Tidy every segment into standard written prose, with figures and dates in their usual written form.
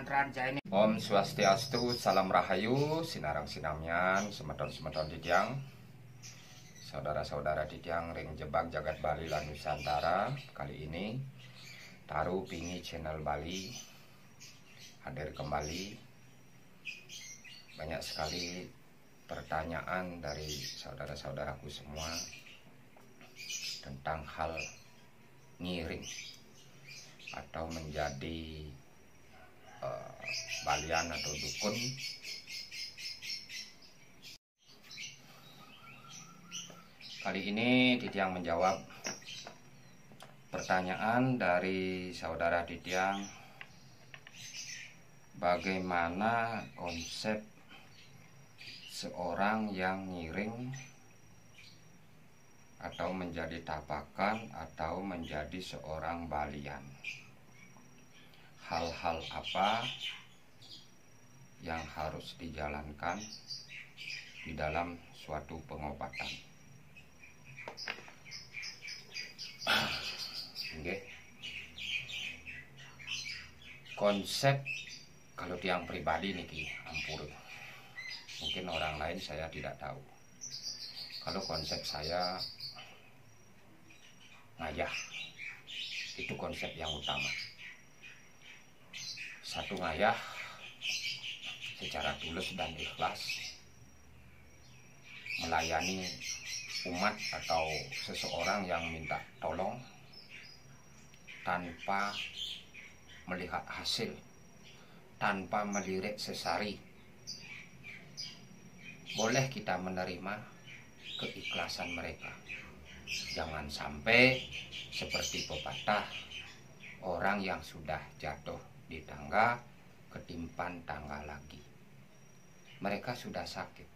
mantra ini. Om Swastiastu, salam rahayu, sinarang sinamyan, semeton-semeton didiang, saudara-saudara didiang ring jebak jagat Bali lan Nusantara. Kali ini Taru Pingi Channel Bali hadir kembali. Banyak sekali pertanyaan dari saudara-saudaraku semua tentang hal ngiring atau menjadi balian atau dukun. Kali ini Didiang menjawab pertanyaan dari saudara Didiang, bagaimana konsep seorang yang ngiring atau menjadi tapakan atau menjadi seorang balian. Hal-hal apa yang harus dijalankan di dalam suatu pengobatan. Okay. Konsep kalau tiang pribadi nih ampun, mungkin orang lain saya tidak tahu. Kalau konsep saya ngayah, itu konsep yang utama. Satu, ngayah secara tulus dan ikhlas melayani umat atau seseorang yang minta tolong tanpa melihat hasil, tanpa melirik sesari. Boleh kita menerima keikhlasan mereka. Jangan sampai seperti pepatah, orang yang sudah jatuh di tangga ketimpan tangga lagi. Mereka sudah sakit,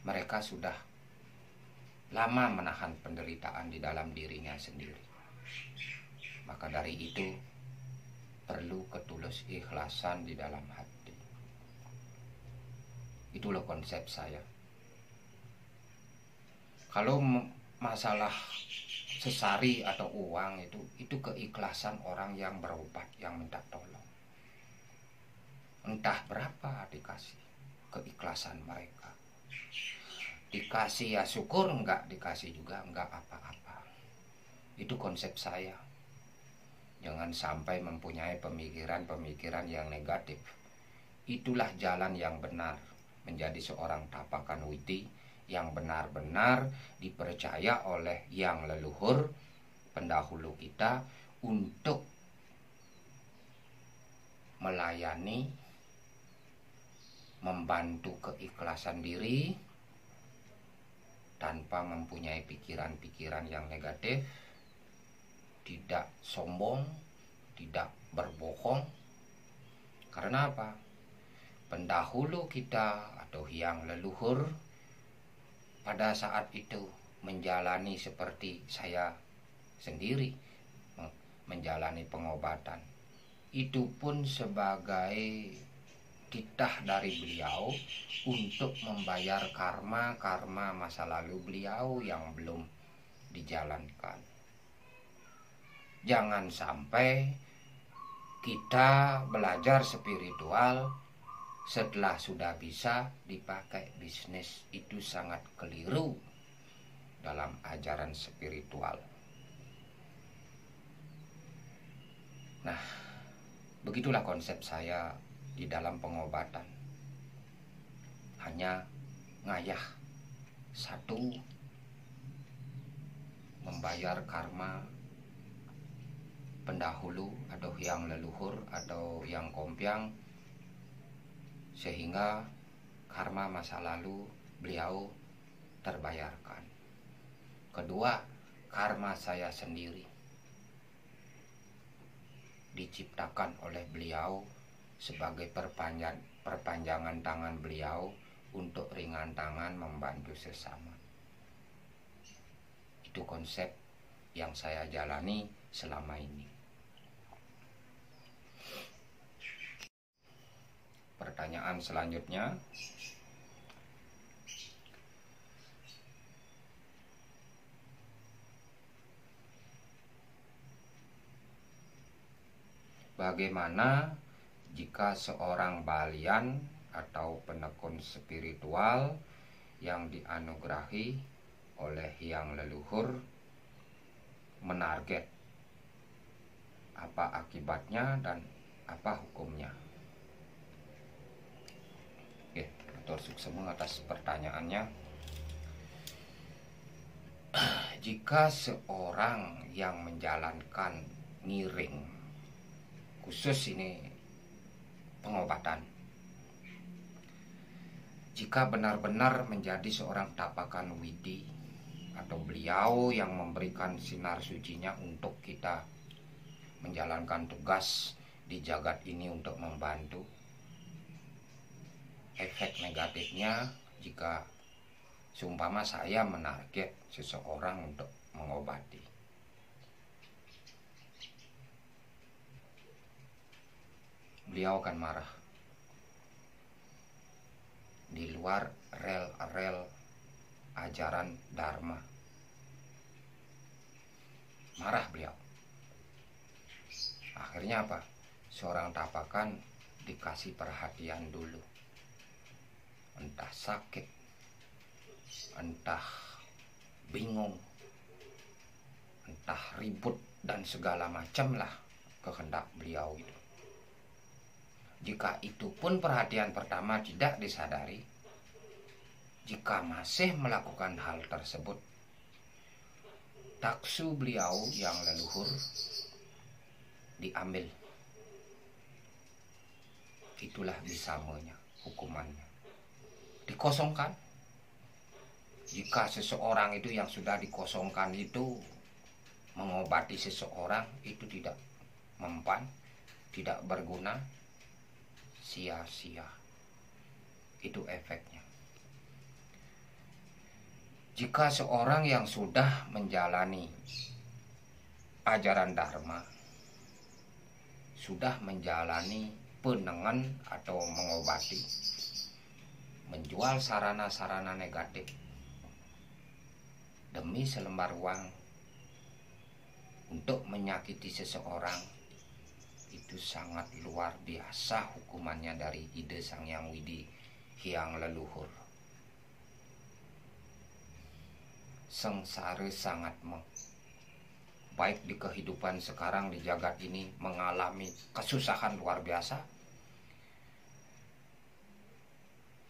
mereka sudah lama menahan penderitaan di dalam dirinya sendiri. Maka dari itu perlu ketulus ikhlasan di dalam hati. Itulah konsep saya. Kalau masalah sesari atau uang itu keikhlasan orang yang berobat, yang minta tolong. Entah berapa dikasih, keikhlasan mereka. Dikasih ya syukur, enggak dikasih juga enggak apa-apa. Itu konsep saya. Jangan sampai mempunyai pemikiran-pemikiran yang negatif. Itulah jalan yang benar menjadi seorang tapakan witi yang benar-benar dipercaya oleh yang leluhur pendahulu kita untuk melayani, membantu keikhlasan diri tanpa mempunyai pikiran-pikiran yang negatif, tidak sombong, tidak berbohong. Karena apa? Pendahulu kita atau yang leluhur pada saat itu menjalani seperti saya sendiri menjalani pengobatan. Itu pun sebagai titah dari beliau untuk membayar karma masa lalu beliau yang belum dijalankan. Jangan sampai kita belajar spiritual setelah sudah bisa dipakai bisnis. Itu sangat keliru dalam ajaran spiritual. Nah, begitulah konsep saya di dalam pengobatan. Hanya ngayah. Satu, membayar karma pendahulu atau yang leluhur atau yang kompiang, sehingga karma masa lalu beliau terbayarkan. Kedua, karma saya sendiri diciptakan oleh beliau sebagai perpanjangan tangan beliau untuk ringan tangan membantu sesama. Itu konsep yang saya jalani selama ini. Pertanyaan selanjutnya, bagaimana jika seorang balian atau penekun spiritual yang dianugerahi oleh Hyang Leluhur menarget apa akibatnya dan apa hukumnya. Oke, Dr. Suksemo atas pertanyaannya. Jika seorang yang menjalankan ngiring, khusus ini pengobatan, jika benar-benar menjadi seorang tapakan widi atau beliau yang memberikan sinar sucinya untuk kita menjalankan tugas di jagat ini untuk membantu, efek negatifnya jika seumpama saya menarget seseorang untuk mengobati, beliau akan marah di luar rel-rel ajaran Dharma. Marah beliau. Akhirnya apa? Seorang tapakan dikasih perhatian dulu. Entah sakit, entah bingung, entah ribut dan segala macam lah kehendak beliau itu. Jika itu pun perhatian pertama tidak disadari, jika masih melakukan hal tersebut, taksu beliau yang leluhur diambil. Itulah bisamanya, hukumannya. Dikosongkan. Jika seseorang itu yang sudah dikosongkan itu mengobati seseorang, itu tidak mempan, tidak berguna, sia-sia. Itu efeknya. Jika seorang yang sudah menjalani ajaran Dharma, sudah menjalani penengan atau mengobati, menjual sarana-sarana negatif demi selembar uang untuk menyakiti seseorang, itu sangat luar biasa hukumannya dari ide Sang Hyang Widi Hyang Leluhur. Sengsara sangat baik di kehidupan sekarang di jagat ini mengalami kesusahan luar biasa.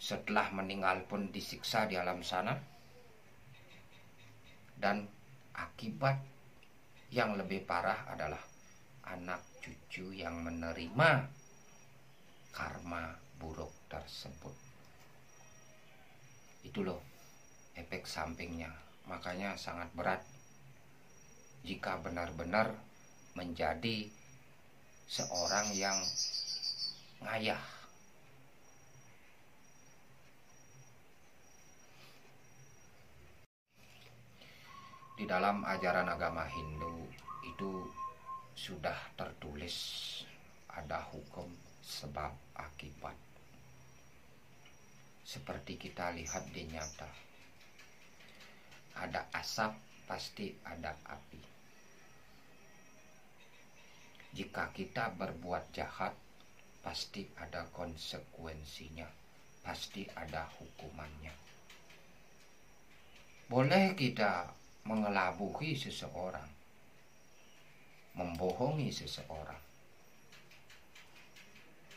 Setelah meninggal pun disiksa di alam sana. Dan akibat yang lebih parah adalah anak cucu yang menerima karma buruk tersebut. Itu loh efek sampingnya. Makanya sangat berat jika benar-benar menjadi seorang yang ngayah. Di dalam ajaran agama Hindu itu sudah tertulis ada hukum sebab akibat. Seperti kita lihat di nyata. Ada asap, pasti ada api. Jika kita berbuat jahat, pasti ada konsekuensinya. Pasti ada hukumannya. Boleh kita mengelabui seseorang, membohongi seseorang.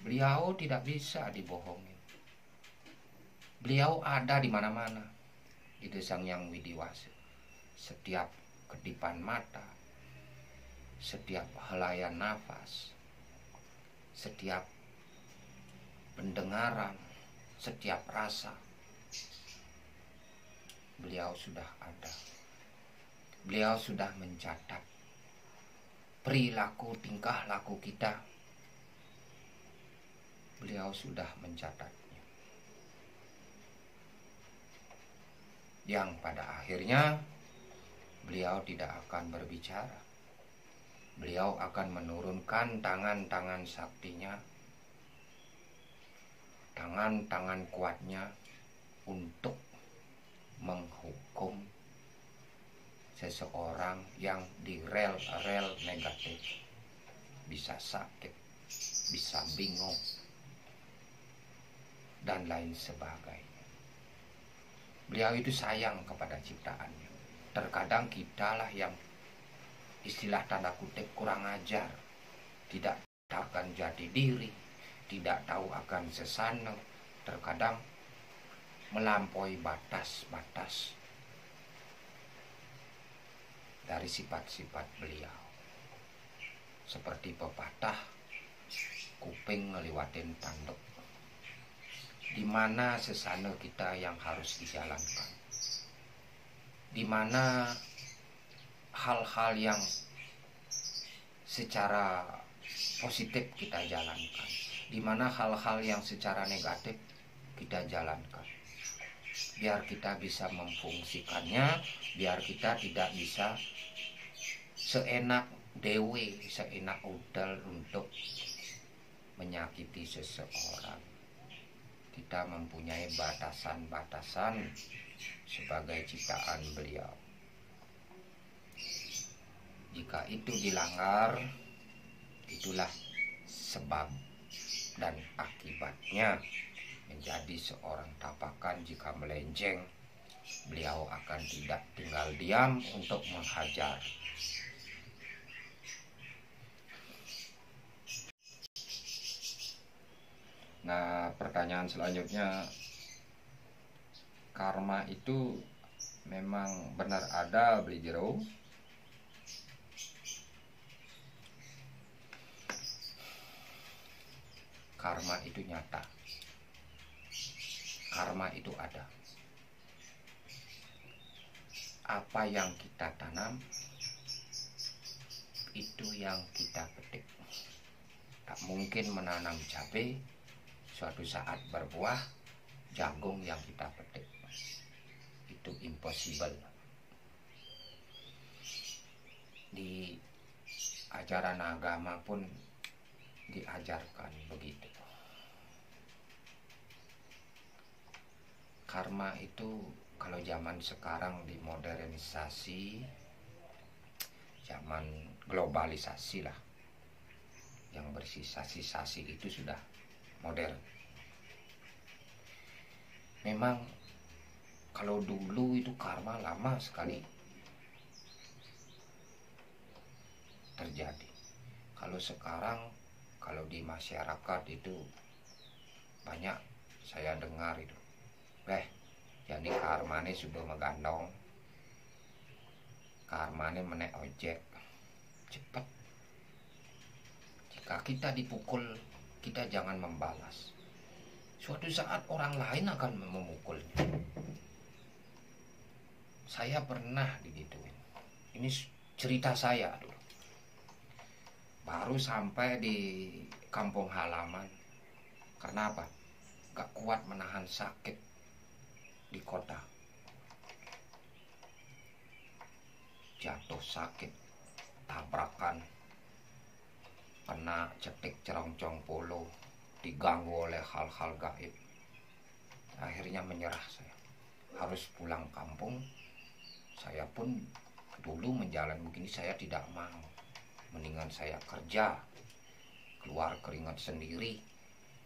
Beliau tidak bisa dibohongi. Beliau ada di mana-mana. Itu Sang Hyang Widiwasa. Setiap kedipan mata, setiap helayan nafas, setiap pendengaran, setiap rasa, beliau sudah ada. Beliau sudah mencatat perilaku tingkah laku kita. Beliau sudah mencatatnya. Yang pada akhirnya beliau tidak akan berbicara. Beliau akan menurunkan tangan-tangan saktinya, tangan-tangan kuatnya untuk menghukum seseorang yang di rel-rel negatif. Bisa sakit, bisa bingung, dan lain sebagainya. Beliau itu sayang kepada ciptaannya. Terkadang kitalah yang istilah tanda kutip kurang ajar, tidak akan jati diri, tidak tahu akan sesana, terkadang melampaui batas-batas dari sifat-sifat beliau. Seperti pepatah, kuping ngeliwatin tanduk, di mana sesana kita yang harus dijalankan, di mana hal-hal yang secara positif kita jalankan, di mana hal-hal yang secara negatif kita jalankan, biar kita bisa memfungsikannya, biar kita tidak bisa seenak dewe, seenak udal untuk menyakiti seseorang. Kita mempunyai batasan-batasan sebagai ciptaan beliau. Jika itu dilanggar, itulah sebab dan akibatnya menjadi seorang tapakan. Jika melenceng, beliau akan tidak tinggal diam untuk menghajar. Nah, pertanyaan selanjutnya, karma itu memang benar ada, beli jero? Karma itu nyata. Karma itu ada. Apa yang kita tanam, itu yang kita petik. Tak mungkin menanam cabai, suatu saat berbuah jagung yang kita petik. Itu impossible. Di ajaran agama pun diajarkan begitu. Karma itu kalau zaman sekarang dimodernisasi, zaman globalisasi lah, yang bersisa-sisasi itu sudah modern. Memang kalau dulu itu karma lama sekali terjadi. Kalau sekarang, kalau di masyarakat itu banyak saya dengar itu, jadi karmane sudah megandong, karmane menek ojek cepat. Jika kita dipukul, kita jangan membalas. Suatu saat orang lain akan memukulnya. Saya pernah digituin. Ini cerita saya dulu. Baru sampai di kampung halaman. Karena apa? Gak kuat menahan sakit di kota. Jatuh sakit, tabrakan, kena cetik ceroncong polo, diganggu oleh hal-hal gaib. Akhirnya menyerah saya. Harus pulang kampung. Saya pun dulu menjalani begini saya tidak mau. Mendingan saya kerja, keluar keringat sendiri,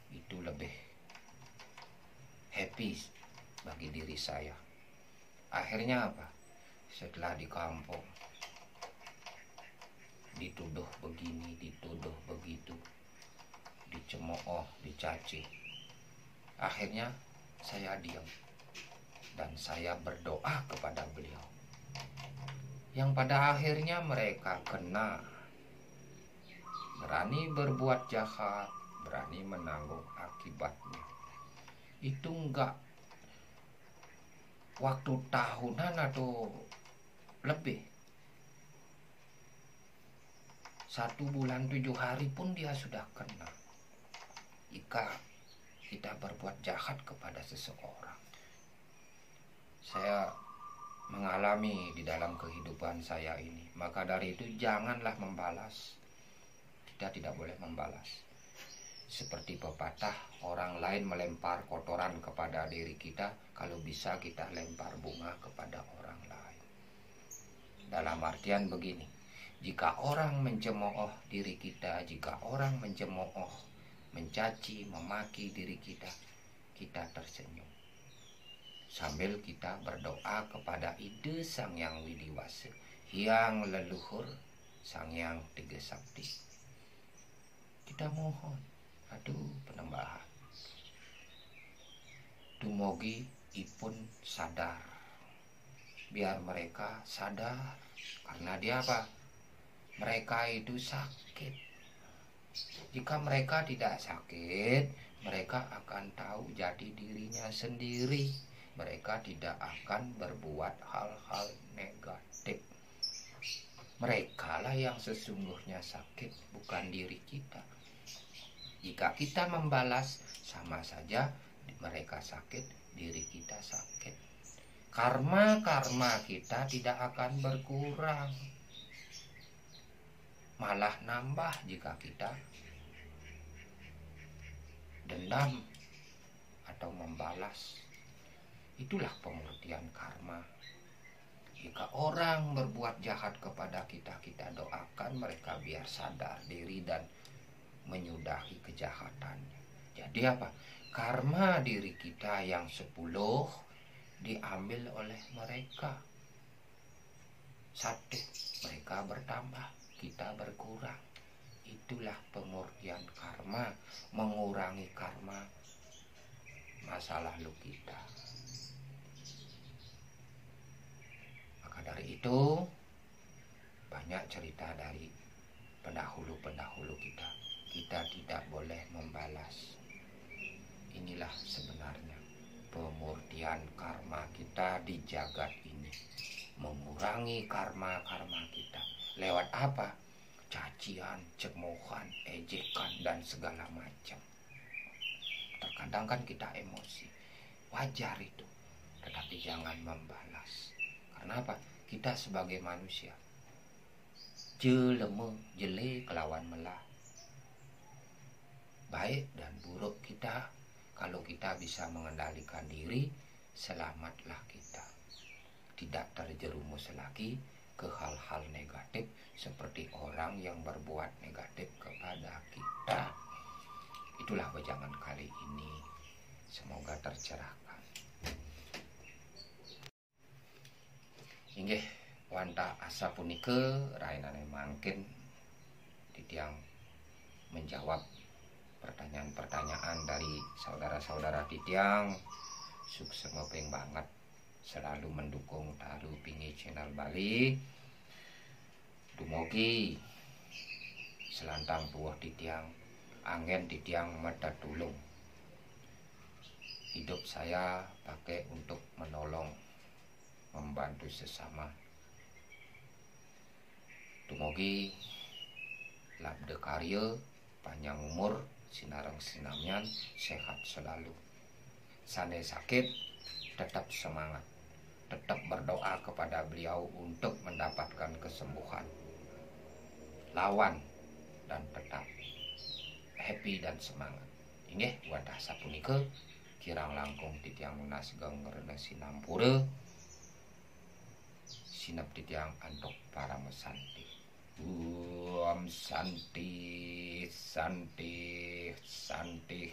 itu lebih happy bagi diri saya. Akhirnya apa? Setelah di kampung dituduh begini, dituduh begitu, dicemooh, dicaci. Akhirnya saya diam dan saya berdoa kepada beliau, yang pada akhirnya mereka kena, berani berbuat jahat, berani menanggung akibatnya. Itu enggak waktu tahunan atau lebih, 1 bulan 7 hari pun dia sudah kena. Jika kita berbuat jahat kepada seseorang, saya mengalami di dalam kehidupan saya ini, maka dari itu janganlah membalas. Kita tidak boleh membalas. Seperti pepatah, orang lain melempar kotoran kepada diri kita, kalau bisa kita lempar bunga kepada orang lain. Dalam artian begini, jika orang mencemooh diri kita, jika orang mencemooh mencaci, memaki diri kita, kita tersenyum. Sambil kita berdoa kepada Ide Sang Yang Widiwasa, yang leluhur, Sang Yang Tiga Sakti. Kita mohon, aduh penembahan. Dumugi ipun sadar. Biar mereka sadar. Karena dia apa? Mereka itu sakit. Jika mereka tidak sakit, mereka akan tahu jati dirinya sendiri. Mereka tidak akan berbuat hal-hal negatif. Mereka lah yang sesungguhnya sakit, bukan diri kita. Jika kita membalas, sama saja mereka sakit, diri kita sakit. Karma kita tidak akan berkurang, malah nambah jika kita dendam atau membalas. Itulah pemurtian karma. Jika orang berbuat jahat kepada kita, kita doakan mereka biar sadar diri dan menyudahi kejahatannya. Jadi apa? Karma diri kita yang 10 diambil oleh mereka. 1, mereka bertambah, kita berkurang. Itulah pemurtian karma, mengurangi karma masa lalu kita. Maka dari itu banyak cerita dari pendahulu-pendahulu kita. Kita tidak boleh membalas. Inilah sebenarnya pemurtian karma kita di jagat ini. Mengurangi karma-karma kita. Lewat apa? Cacian, cemoohan, ejekan, dan segala macam. Terkadang kan kita emosi. Wajar itu. Tetapi jangan membalas. Karena apa? Kita sebagai manusia jelema, jele kelawan melah. Baik dan buruk kita, kalau kita bisa mengendalikan diri, selamatlah kita. Tidak terjerumus lagi ke hal-hal negatif seperti orang yang berbuat negatif kepada kita. Itulah wejangan kali ini. Semoga tercerahkan. Inggih wanta asa punike rainane mangkin titiang menjawab pertanyaan-pertanyaan dari saudara-saudara titiang. Sukses mepeng banget selalu mendukung Taru Pingi Channel Bali. Dumugi selantang tuah titiang angin titiang mata tulung. Hidup saya pakai untuk menolong, membantu sesama. Dumugi labde karya, panjang umur, sinareng sinamian, sehat selalu. Sane sakit, tetap semangat. Tetap berdoa kepada beliau untuk mendapatkan kesembuhan. Lawan dan tetap happy dan semangat. Ini wadah sapunika kirang langkung titiang lunas gengrene sinampura. Sinap titiang antok para mesanti. Santi, santi, santi.